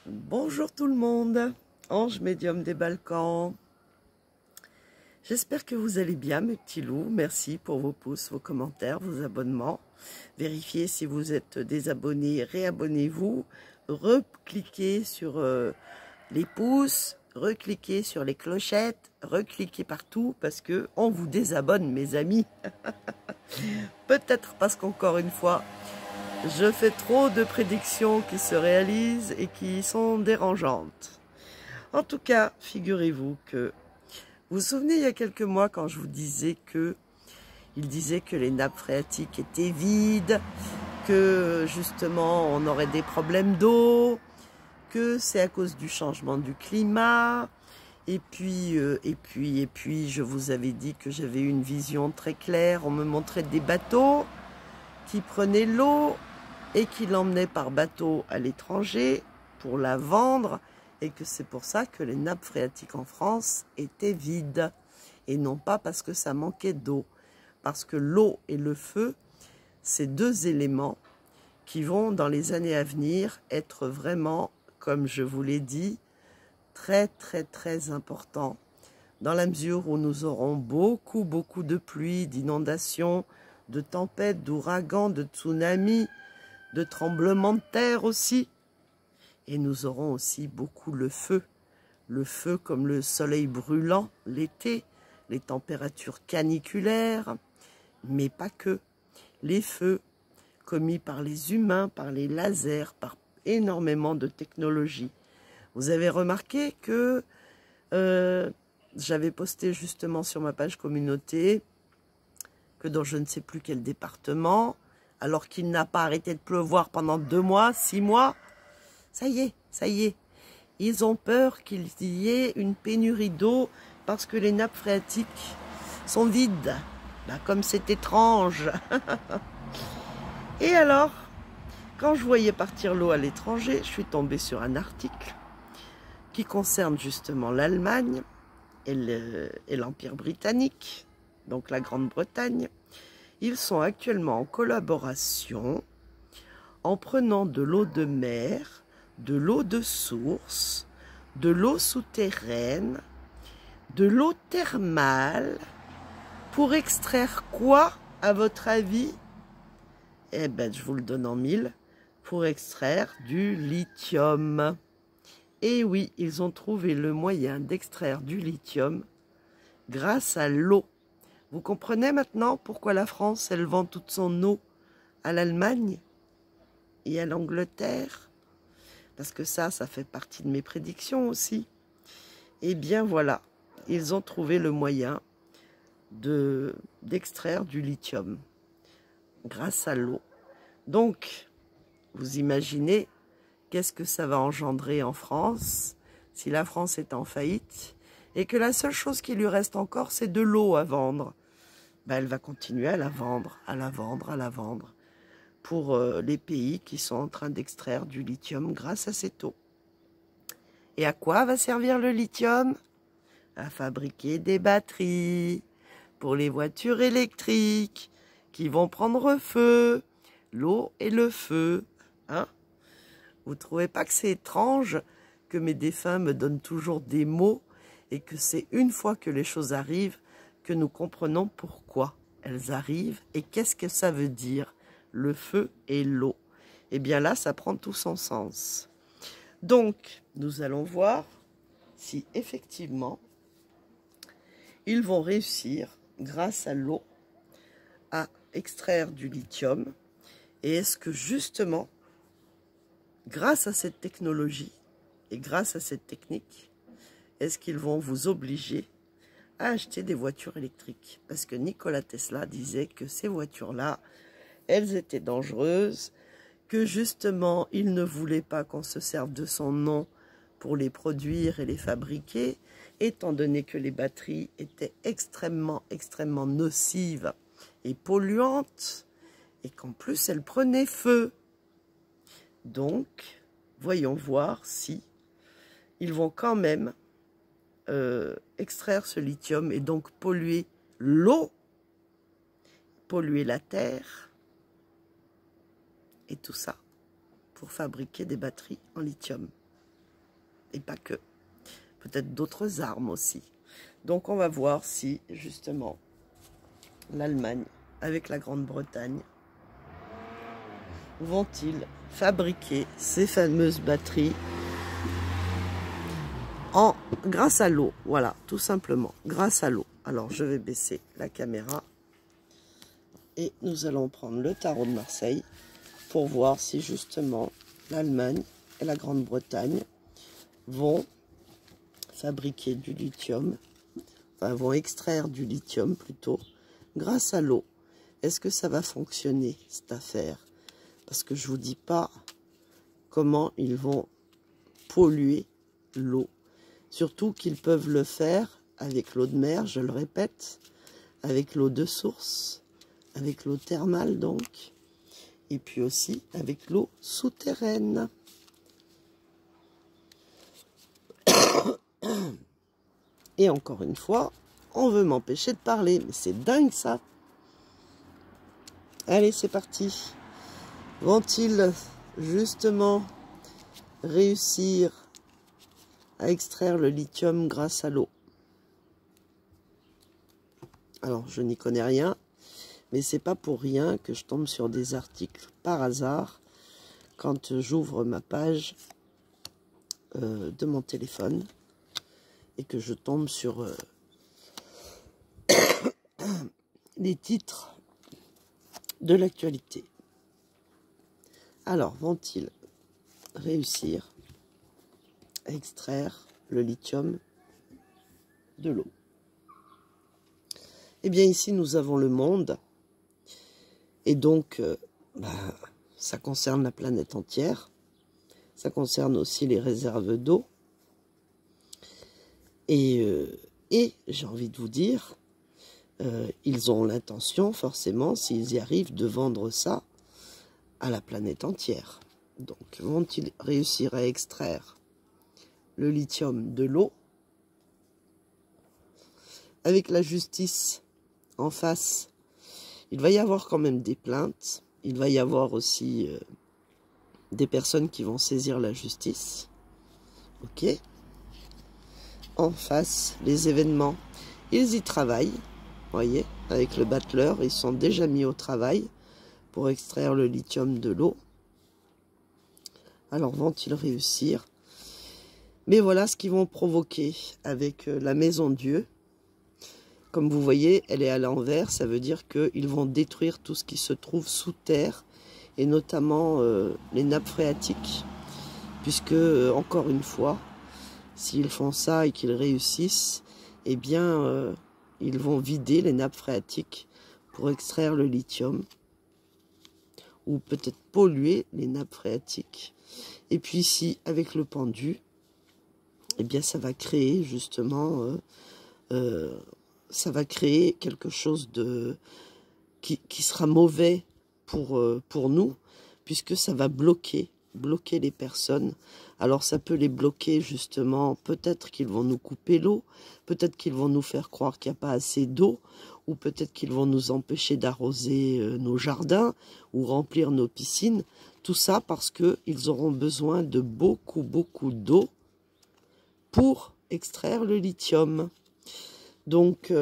Bonjour tout le monde, Ange médium des Balkans. J'espère que vous allez bien mes petits loups. Merci pour vos pouces, vos commentaires, vos abonnements. Vérifiez si vous êtes désabonnés, réabonnez-vous. Recliquez sur les pouces, recliquez sur les clochettes, recliquez partout parce que on vous désabonne mes amis. Peut-être parce qu'encore une fois, je fais trop de prédictions qui se réalisent et qui sont dérangeantes. En tout cas, figurez-vous que vous vous souvenez il y a quelques mois quand je vous disais que il disait que les nappes phréatiques étaient vides, que justement on aurait des problèmes d'eau, que c'est à cause du changement du climat. Et puis, je vous avais dit que j'avais une vision très claire. On me montrait des bateaux qui prenaient l'eau et qui l'emmenaient par bateau à l'étranger pour la vendre. Et que c'est pour ça que les nappes phréatiques en France étaient vides. Et non pas parce que ça manquait d'eau. Parce que l'eau et le feu, c'est deux éléments qui vont, dans les années à venir, être vraiment, comme je vous l'ai dit, très importants. Dans la mesure où nous aurons beaucoup de pluie, d'inondations, de tempêtes, d'ouragans, de tsunamis, de tremblements de terre aussi. Et nous aurons aussi beaucoup le feu comme le soleil brûlant l'été, les températures caniculaires, mais pas que. Les feux commis par les humains, par les lasers, par énormément de technologies. Vous avez remarqué que j'avais posté justement sur ma page communauté que dans je ne sais plus quel département, alors qu'il n'a pas arrêté de pleuvoir pendant 2 mois, 6 mois, ça y est, ils ont peur qu'il y ait une pénurie d'eau parce que les nappes phréatiques sont vides. Ben, comme c'est étrange. Et alors, quand je voyais partir l'eau à l'étranger, je suis tombée sur un article qui concerne justement l'Allemagne et l'Empire britannique, donc la Grande-Bretagne. Ils sont actuellement en collaboration en prenant de l'eau de mer, de l'eau de source, de l'eau souterraine, de l'eau thermale, pour extraire quoi, à votre avis? Eh ben, je vous le donne en mille, pour extraire du lithium. Et oui, ils ont trouvé le moyen d'extraire du lithium grâce à l'eau. Vous comprenez maintenant pourquoi la France, elle vend toute son eau à l'Allemagne et à l'Angleterre? Parce que ça fait partie de mes prédictions aussi. Eh bien voilà, ils ont trouvé le moyen d'extraire du lithium grâce à l'eau. Donc, vous imaginez qu'est-ce que ça va engendrer en France si la France est en faillite et que la seule chose qui lui reste encore, c'est de l'eau à vendre. Ben, elle va continuer à la vendre, à la vendre pour les pays qui sont en train d'extraire du lithium grâce à cette eau. Et à quoi va servir le lithium? À fabriquer des batteries pour les voitures électriques qui vont prendre feu. L'eau et le feu, hein? Vous trouvez pas que c'est étrange que mes défunts me donnent toujours des mots et que c'est une fois que les choses arrivent que nous comprenons pourquoi elles arrivent et qu'est-ce que ça veut dire, le feu et l'eau? Eh bien là, ça prend tout son sens. Donc, nous allons voir si effectivement, ils vont réussir, grâce à l'eau, à extraire du lithium. Et est-ce que justement, grâce à cette technologie et grâce à cette technique, est-ce qu'ils vont vous obliger à acheter des voitures électriques? Parce que Nikola Tesla disait que ces voitures-là, elles étaient dangereuses, que justement, il ne voulait pas qu'on se serve de son nom pour les produire et les fabriquer, étant donné que les batteries étaient extrêmement nocives et polluantes, et qu'en plus, elles prenaient feu. Donc, voyons voir si ils vont quand même extraire ce lithium et donc polluer l'eau, polluer la terre, et tout ça pour fabriquer des batteries en lithium. et pas que. Peut-être d'autres armes aussi. Donc on va voir si justement l'Allemagne avec la Grande-Bretagne vont-ils fabriquer ces fameuses batteries grâce à l'eau. Voilà, tout simplement, grâce à l'eau. Alors je vais baisser la caméra et nous allons prendre le tarot de Marseille pour voir si justement l'Allemagne et la Grande-Bretagne vont fabriquer du lithium, enfin vont extraire du lithium plutôt, grâce à l'eau. Est-ce que ça va fonctionner cette affaire? Parce que je ne vous dis pas comment ils vont polluer l'eau. Surtout qu'ils peuvent le faire avec l'eau de mer, je le répète, avec l'eau de source, avec l'eau thermale donc, et puis aussi avec l'eau souterraine. Et encore une fois, on veut m'empêcher de parler, mais c'est dingue ça. Allez, c'est parti. Vont-ils justement réussir à extraire le lithium grâce à l'eau? Alors, je n'y connais rien, mais c'est pas pour rien que je tombe sur des articles par hasard quand j'ouvre ma page de mon téléphone et que je tombe sur les titres de l'actualité. Alors, vont-ils réussir à extraire le lithium de l'eau? Eh bien, ici, nous avons le monde. Et donc, ça concerne la planète entière. Ça concerne aussi les réserves d'eau. Et j'ai envie de vous dire, ils ont l'intention, forcément, s'ils y arrivent, de vendre ça à la planète entière. Donc, vont-ils réussir à extraire le lithium de l'eau? Avec la justice en face, il va y avoir quand même des plaintes. Il va y avoir aussi des personnes qui vont saisir la justice. Ok. En face, les événements, ils y travaillent. Voyez, avec le battleur, ils sont déjà mis au travail pour extraire le lithium de l'eau. Alors, vont-ils réussir? Mais voilà ce qu'ils vont provoquer avec la maison Dieu. Comme vous voyez, elle est à l'envers. Ça veut dire qu'ils vont détruire tout ce qui se trouve sous terre, et notamment les nappes phréatiques. Puisque, encore une fois, s'ils font ça et qu'ils réussissent, eh bien, ils vont vider les nappes phréatiques pour extraire le lithium. Ou peut-être polluer les nappes phréatiques. Et puis ici, avec le pendu, eh bien, ça va créer justement... ça va créer quelque chose qui sera mauvais pour nous, puisque ça va bloquer les personnes. Alors ça peut les bloquer justement, peut-être qu'ils vont nous couper l'eau, peut-être qu'ils vont nous faire croire qu'il n'y a pas assez d'eau, ou peut-être qu'ils vont nous empêcher d'arroser nos jardins, ou remplir nos piscines. Tout ça parce qu'ils auront besoin de beaucoup d'eau pour extraire le lithium. Donc,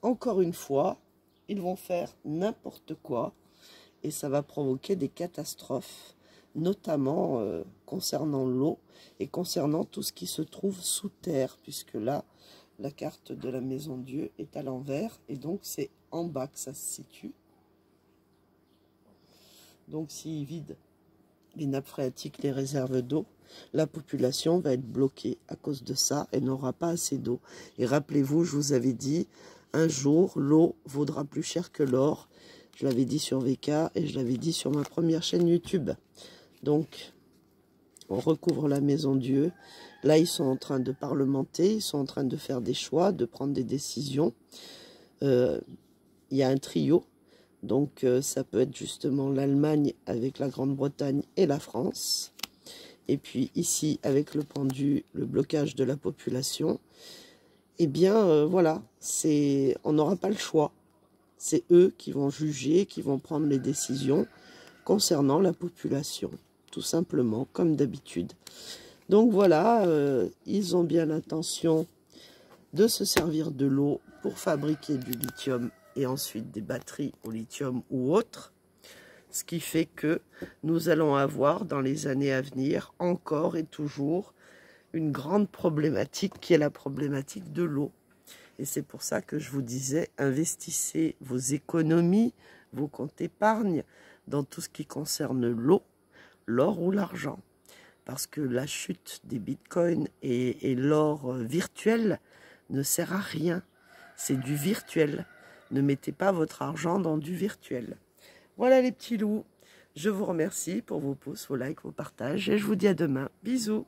encore une fois, ils vont faire n'importe quoi et ça va provoquer des catastrophes, notamment concernant l'eau et concernant tout ce qui se trouve sous terre, puisque là, la carte de la maison Dieu est à l'envers et donc c'est en bas que ça se situe. Donc, s'ils vident les nappes phréatiques, les réserves d'eau, la population va être bloquée à cause de ça et n'aura pas assez d'eau. Et rappelez-vous, je vous avais dit, un jour, l'eau vaudra plus cher que l'or. Je l'avais dit sur VK et je l'avais dit sur ma première chaîne YouTube. Donc, on recouvre la maison Dieu. Là, ils sont en train de parlementer, ils sont en train de faire des choix, de prendre des décisions. Il y a un trio. Donc, ça peut être justement l'Allemagne avec la Grande-Bretagne et la France. Et puis ici, avec le pendu, le blocage de la population. Eh bien, voilà, on n'aura pas le choix. C'est eux qui vont juger, qui vont prendre les décisions concernant la population. Tout simplement, comme d'habitude. Donc voilà, ils ont bien l'intention de se servir de l'eau pour fabriquer du lithium et ensuite des batteries au lithium ou autres. Ce qui fait que nous allons avoir dans les années à venir encore et toujours une grande problématique qui est la problématique de l'eau. Et c'est pour ça que je vous disais, investissez vos économies, vos comptes épargne dans tout ce qui concerne l'eau, l'or ou l'argent. Parce que la chute des bitcoins et l'or virtuel ne sert à rien. C'est du virtuel. Ne mettez pas votre argent dans du virtuel. Voilà les petits loups. Je vous remercie pour vos pouces, vos likes, vos partages et je vous dis à demain. Bisous.